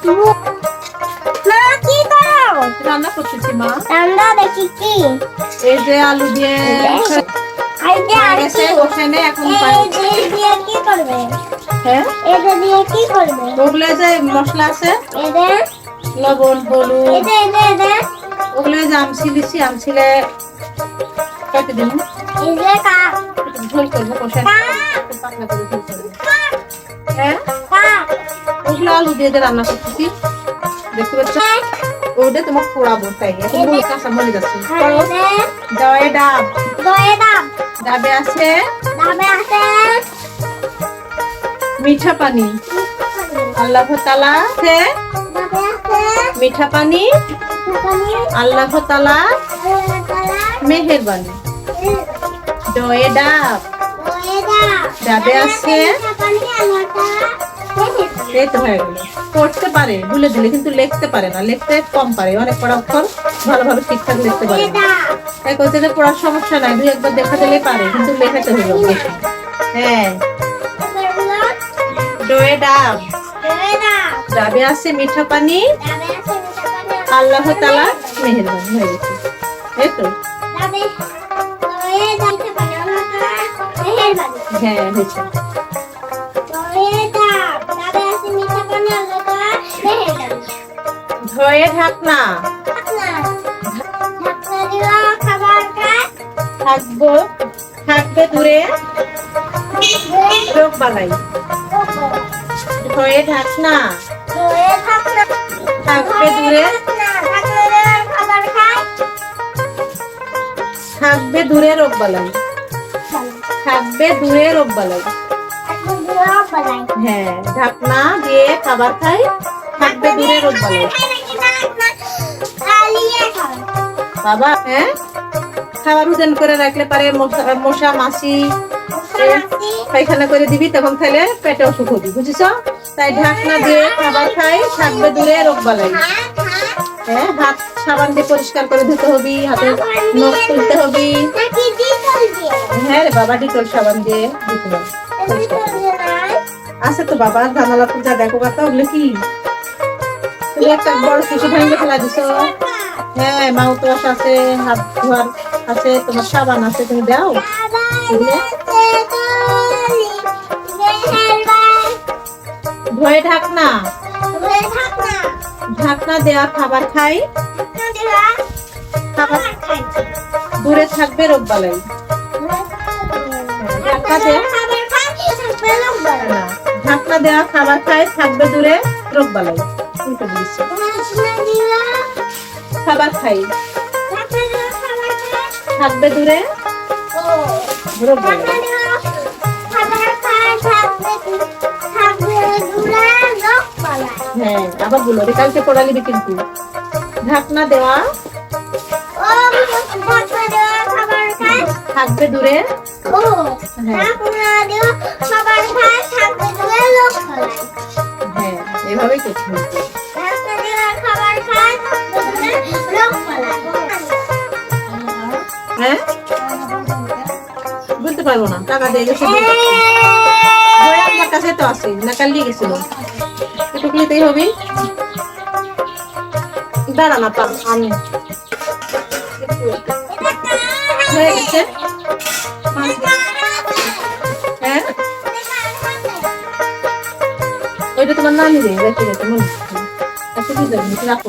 মা কি করো? রান্না করতেছি মা। রান্না দেখি কি? এই যে আলু দিয়ে এই যে আর গেছে কি? বসে নে এখন এই যে দিয়ে কি করবে? হ্যাঁ এটা দিয়ে কি করবে? ওগুলো যে মশলা আছে এটা লবণ হলুদ এটা ওগুলো যে আমছিলে কেটে দিন এই যে কা ঝোল করবো কষা পাতলা করে ঝোল করবো। হ্যাঁ কা ওগুলো আলু দিয়ে যে রান্না করতেছি দেখতে পাচ্ছ ওটা তোমাকে পোড়াবো তাই এখন বলে কাঁচা মরে যাচ্ছে করো দয়ে ডাব দয়ে দাও ডাবে আছে দাবে আছে মিঠা পানি আল্লাহ তাআলা আছে দাবে আছে মিঠা পানি পানি আল্লাহ তাআলা তালা মেহেরবানি দয়ে ডাব দয়ে দাও ডাবে আছে পানি আল্লাহ তাআলা এই তো হয়ে গেল পড়তে পারে ভুলে দিলে কিন্তু লিখতে পারে না লিখতে কম পারে অনেক পড়া অক্ষর ভালোভাবে ঠিকঠাক লিখতে পারে না তাই কইতে যে পড়ার সমস্যা নাই দুই একবার দেখা দিলে পারে কিন্তু লেখাতে হবে বেশি হ্যাঁ দয়ে ডাব দয়ে দাও ডাবে আছে মিঠা পানি দাবে আছে মিঠা পানি আল্লাহ তাআলা মেহেরবানি হয়ে গেছে এই তো দাবে দয়ে দাও মিঠা পানি আল্লাহ তাআলা মেহেরবানি হ্যাঁ হয়েছে দয়ে দাও দাবে আছে মিঠা পানি আল্লাহ তাআলা মেহেরবানি ধয়ে ঢাকনা ঢাকনা দিলা খাবার খায় থাকবে দূরে রোগ বালাই ধয়ে ঢাকনা দয়ে ঢাকনা থাকবে দূরে ঢাকনা দিলা খাবার খায় থাকবে দূরে রোগ বালাই থাকবে দূরে রোগ বালাই এখন দিলা বালাই হ্যাঁ ঢাকনা দিয়ে খাবার খাই থাকবে দূরে রোগ বালাই বাবা হ্যাঁ খাবার উজান করে রাখলে পারে মশা মাছি পায়খানা করে দিবি তখন খাইলে পেটে অসুখ হবি বুঝিস তাই ঢাকনা দিয়ে খাবার খাই থাকবে দূরে রোগ বালাই হ্যাঁ হাত সাবান দিয়ে পরিষ্কার করে ধুতে হবি হাতে নখ তুলতে হবি হ্যাঁ রে বাবা ডিটল সাবান দিয়ে ধুতে হবে আছে তো বাবা ধানালা পূজা দেখো কথা ওগুলো কি তুমি একটা বড় শিশু ভাঙে ফেলা দিছো হ্যাঁ মাউথ ওয়াশ আছে হাত ধোয়ার আছে তোমার সাবান আছে তুমি দাও ধোয়ে ঢাকনা ঢাকনা দেয়া খাবার খাই খাবার দূরে থাকবে রোগ বালাই ঢাকনা দেয়া খাবার খাই থাকবে দূরে রোগ বালাই উল্টো দিচ্ছি খাবার খাই থাকবে দূরে রোগ বালাই হ্যাঁ আবার বলো রে কালকে পড়া লিবি কিন্তু ঢাকনা দেওয়া থাকবে দূরে হ্যাঁ এভাবেই করতে হবে হ্যাঁ বলতে পারবো না টাকা দিয়ে গেছে আমার কাছে তো আছে না কাল নিয়ে গেছিল একটু নিতেই হবে দাঁড়া না পাম আমি হয়ে গেছে হ্যাঁ ওইটা তোমার নানি রে রেখে গেছে মনে রাখো